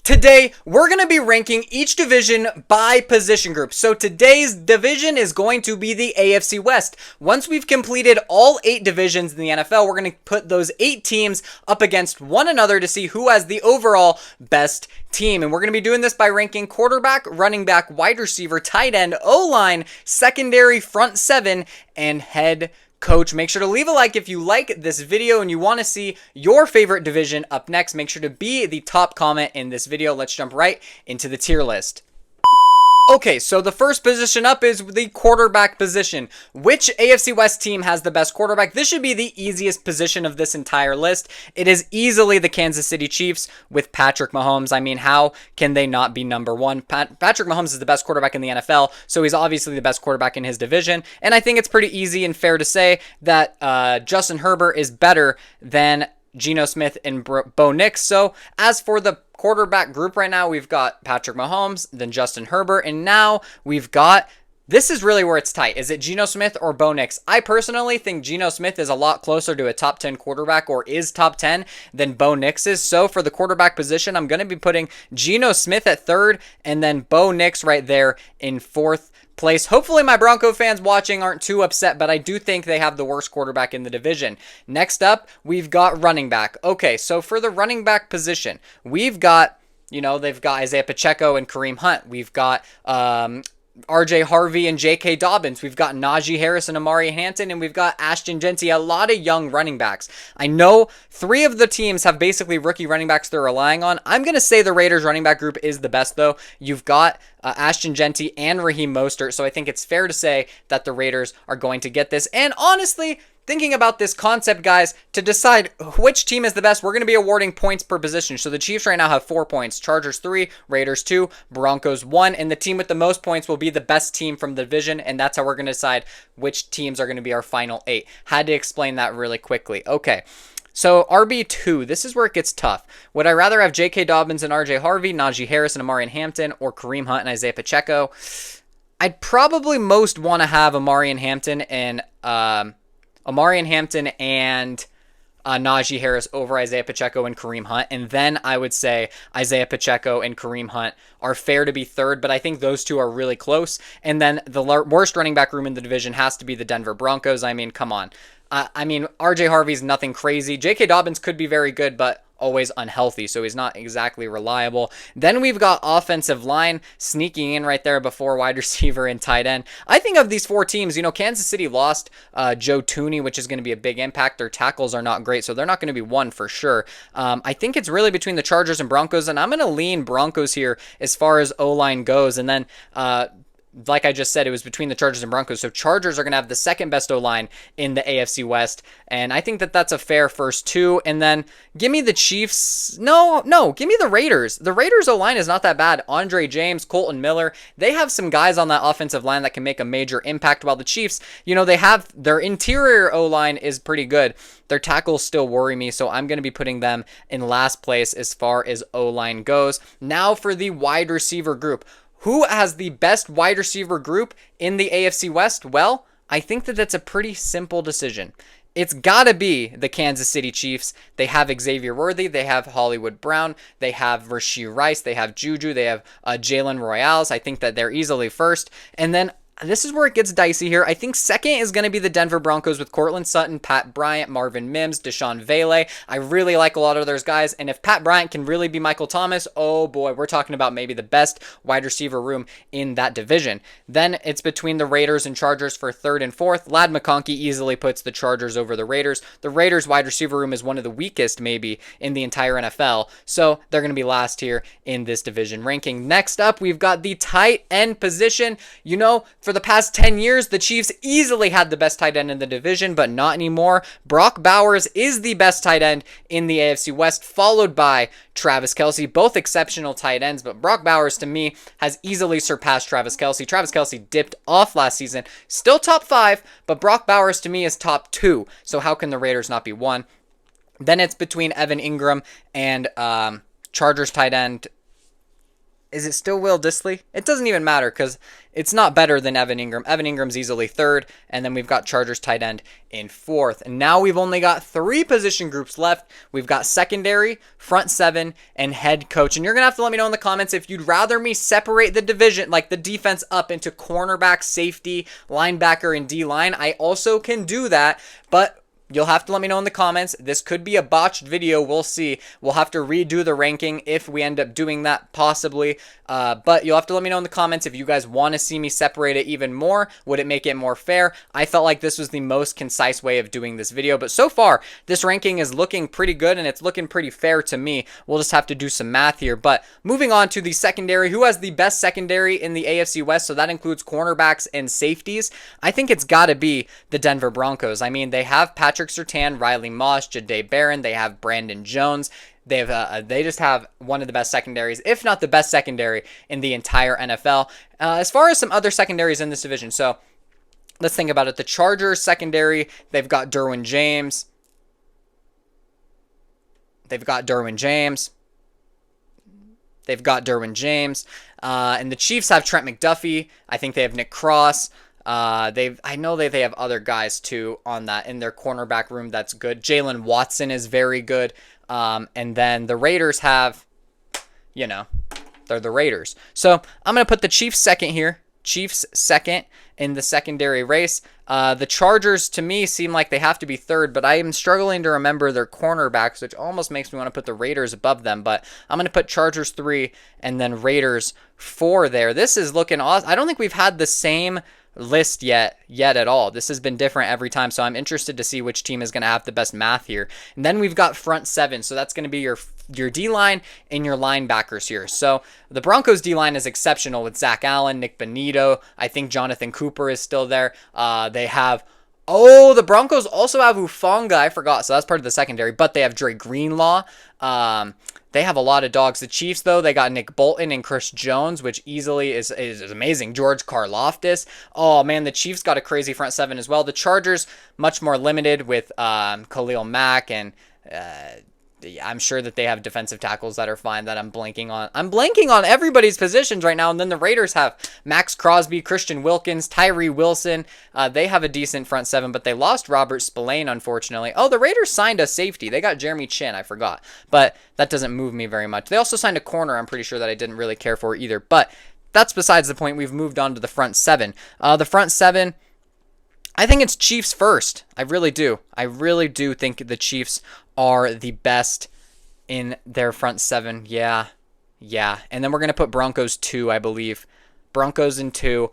Today, we're going to be ranking each division by position group. So today's division is going to be the AFC West. Once we've completed all 8 divisions in the NFL, we're going to put those 8 teams up against one another to see who has the overall best team. And we're going to be doing this by ranking quarterback, running back, wide receiver, tight end, O-line, secondary, front 7, and head coach. Make sure to leave a like if you like this video and you want to see your favorite division up next. Make sure to be the top comment in this video. Let's jump right into the tier list. Okay, so the first position up is the quarterback position. Which AFC West team has the best quarterback? This should be the easiest position of this entire list. It is easily the Kansas City Chiefs with Patrick Mahomes. I mean, how can they not be number one? Patrick Mahomes is the best quarterback in the NFL, so he's obviously the best quarterback in his division. And I think it's pretty easy and fair to say that Justin Herbert is better than Geno Smith and Bo Nix. So as for the quarterback group right now, we've got Patrick Mahomes, then Justin Herbert, and now we've got, this is really where it's tight. Is it Geno Smith or Bo Nix? I personally think Geno Smith is a lot closer to a top 10 quarterback, or is top 10, than Bo Nix is. So for the quarterback position, I'm going to be putting Geno Smith at 3rd, and then Bo Nix right there in 4th place. Hopefully my Bronco fans watching aren't too upset, but I do think they have the worst quarterback in the division. Next up, we've got running back. Okay, so for the running back position, we've got, they've got Isaiah Pacheco and Kareem Hunt. We've got RJ Harvey and J.K. Dobbins. We've got Najee Harris and Amari Hampton, and we've got Ashton Jeanty, a lot of young running backs. I know 3 of the teams have basically rookie running backs they're relying on. I'm going to say the Raiders running back group is the best, though. You've got Ashton Jeanty and Raheem Mostert, so I think it's fair to say that the Raiders are going to get this. And honestly, thinking about this concept, guys, to decide which team is the best, we're going to be awarding points per position. So the Chiefs right now have 4 points, Chargers 3, Raiders 2, Broncos 1, and the team with the most points will be the best team from the division, and that's how we're going to decide which teams are going to be our final 8. Had to explain that really quickly. Okay. So RB2, this is where it gets tough. Would I rather have J.K. Dobbins and RJ Harvey, Najee Harris and Amari Hampton, or Kareem Hunt and Isaiah Pacheco? I'd probably most want to have Amari Hampton and Najee Harris over Isaiah Pacheco and Kareem Hunt. And then I would say Isaiah Pacheco and Kareem Hunt are fair to be 3rd, but I think those two are really close. And then the worst running back room in the division has to be the Denver Broncos. I mean, come on. RJ Harvey's nothing crazy. J.K. Dobbins could be very good, but always unhealthy, so he's not exactly reliable. Then we've got offensive line sneaking in right there before wide receiver and tight end. I think of these 4 teams, Kansas City lost Joe Thuney, which is going to be a big impact. Their tackles are not great, so they're not going to be 1 for sure. I think it's really between the Chargers and Broncos, and I'm going to lean Broncos here as far as O-line goes. And then like I just said, it was between the Chargers and Broncos. So Chargers are going to have the 2nd best O-line in the AFC West. And I think that that's a fair first 2. And then give me the Chiefs. No, give me the Raiders. The Raiders O-line is not that bad. Andre James, Colton Miller. They have some guys on that offensive line that can make a major impact, while the Chiefs, they have their interior O-line is pretty good. Their tackles still worry me, so I'm going to be putting them in last place as far as O-line goes. Now for the wide receiver group. Who has the best wide receiver group in the AFC West? Well, I think that that's a pretty simple decision. It's got to be the Kansas City Chiefs. They have Xavier Worthy. They have Hollywood Brown. They have Rashee Rice. They have Juju. They have Jalen Royales. I think that they're easily first. And then this is where it gets dicey here. I think 2nd is going to be the Denver Broncos with Cortland Sutton, Pat Bryant, Marvin Mims, Deshaun Vele. I really like a lot of those guys. And if Pat Bryant can really be Michael Thomas, oh boy, we're talking about maybe the best wide receiver room in that division. Then it's between the Raiders and Chargers for 3rd and 4th. Ladd McConkey easily puts the Chargers over the Raiders. The Raiders wide receiver room is one of the weakest maybe in the entire NFL. So they're going to be last here in this division ranking. Next up, we've got the tight end position. For the past 10 years, the Chiefs easily had the best tight end in the division, but not anymore. Brock Bowers is the best tight end in the AFC West, followed by Travis Kelce, both exceptional tight ends, but Brock Bowers, to me, has easily surpassed Travis Kelce. Travis Kelce dipped off last season, still top 5, but Brock Bowers, to me, is top 2, so how can the Raiders not be 1? Then it's between Evan Ingram and Chargers tight end Is it still Will Dissly? It doesn't even matter because it's not better than Evan Ingram. Evan Ingram's easily third, and then we've got Chargers tight end in fourth. And now we've only got 3 position groups left. We've got secondary, front 7, and head coach. And you're going to have to let me know in the comments if you'd rather me separate the division, like the defense, up into cornerback, safety, linebacker, and D-line. I also can do that, but you'll have to let me know in the comments. This could be a botched video. We'll see. We'll have to redo the ranking if we end up doing that, possibly. But you'll have to let me know in the comments if you guys want to see me separate it even more. Would it make it more fair? I felt like this was the most concise way of doing this video. But so far, this ranking is looking pretty good, and it's looking pretty fair to me. We'll just have to do some math here. But moving on to the secondary, who has the best secondary in the AFC West? So that includes cornerbacks and safeties. I think it's got to be the Denver Broncos. I mean, they have Patrick Surtain, Riley Moss, Jahdae Barron. They have Brandon Jones. They just have one of the best secondaries, if not the best secondary in the entire NFL. As far as some other secondaries in this division, so let's think about it. The Chargers secondary, they've got Derwin James. And the Chiefs have Trent McDuffie. I think they have Nick Cross. I know that they have other guys too on that in their cornerback room. That's good. Jalen Watson is very good. And then the Raiders have, they're the Raiders. So I'm going to put the Chiefs second here. Chiefs second in the secondary race. The Chargers, to me, seem like they have to be third, but I am struggling to remember their cornerbacks, which almost makes me want to put the Raiders above them. But I'm going to put Chargers 3 and then Raiders 4 there. This is looking awesome. I don't think we've had the same list yet at all. This has been different every time, so I'm interested to see which team is going to have the best math here. And then we've got front 7, so that's going to be your D-line and your linebackers here. So the Broncos D-line is exceptional with Zach Allen, Nick Bonito. I think Jonathan Cooper is still there. The Broncos also have Hufanga. I forgot, so that's part of the secondary, but they have Dre Greenlaw. They have a lot of dogs. The Chiefs, though, they got Nick Bolton and Chris Jones, which easily is amazing. George Karlaftis. Oh, man, the Chiefs got a crazy front 7 as well. The Chargers, much more limited with Khalil Mack, and I'm sure that they have defensive tackles that are fine that I'm blanking on. I'm blanking on everybody's positions right now. And then the Raiders have Max Crosby, Christian Wilkins, Tyree Wilson. They have a decent front 7, but they lost Robert Spillane, unfortunately. Oh, the Raiders signed a safety. They got Jeremy Chin, I forgot. But that doesn't move me very much. They also signed a corner, I'm pretty sure, that I didn't really care for either. But that's besides the point. We've moved on to the front 7. The front 7, I think it's Chiefs first. I really do. I really do think the Chiefs are the best in their front 7. Yeah. And then we're going to put Broncos 2, I believe. Broncos in 2.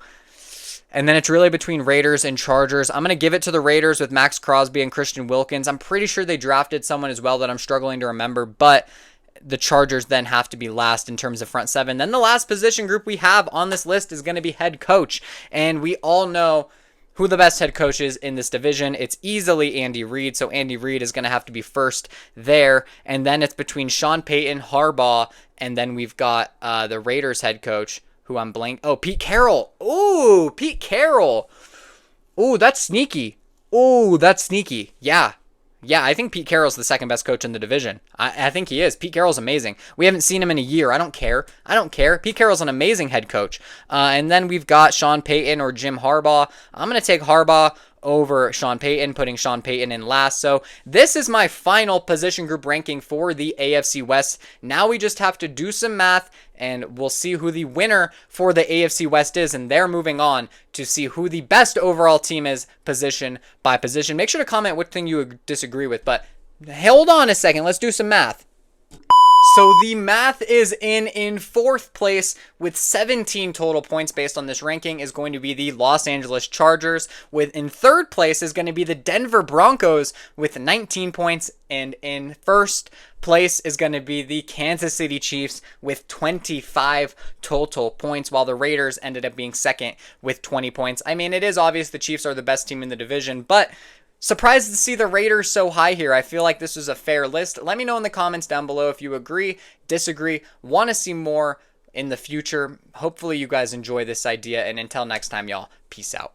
And then it's really between Raiders and Chargers. I'm going to give it to the Raiders with Max Crosby and Christian Wilkins. I'm pretty sure they drafted someone as well that I'm struggling to remember, but the Chargers then have to be last in terms of front 7. Then the last position group we have on this list is going to be head coach. And we all know who the best head coach is in this division. It's easily Andy Reid, so Andy Reid is going to have to be first there. And then it's between Sean Payton, Harbaugh, and then we've got the Raiders head coach, who I'm blank. Oh, Pete Carroll. Ooh, Pete Carroll. Ooh, that's sneaky. Yeah, I think Pete Carroll's the second best coach in the division. I think he is. Pete Carroll's amazing. We haven't seen him in a year. I don't care. Pete Carroll's an amazing head coach. And then we've got Sean Payton or Jim Harbaugh. I'm going to take Harbaugh over Sean Payton, putting Sean Payton in last. So this is my final position group ranking for the AFC West. Now we just have to do some math, and we'll see who the winner for the AFC West is, and they're moving on to see who the best overall team is position by position. Make sure to comment what thing you disagree with, but hold on a second. Let's do some math. So the math is in fourth place with 17 total points based on this ranking is going to be the Los Angeles Chargers. In third place is going to be the Denver Broncos with 19 points. And in first place is going to be the Kansas City Chiefs with 25 total points, while the Raiders ended up being second with 20 points. I mean, it is obvious the Chiefs are the best team in the division, but surprised to see the Raiders so high here. I feel like this was a fair list. Let me know in the comments down below if you agree, disagree, want to see more in the future. Hopefully you guys enjoy this idea, and until next time, y'all, peace out.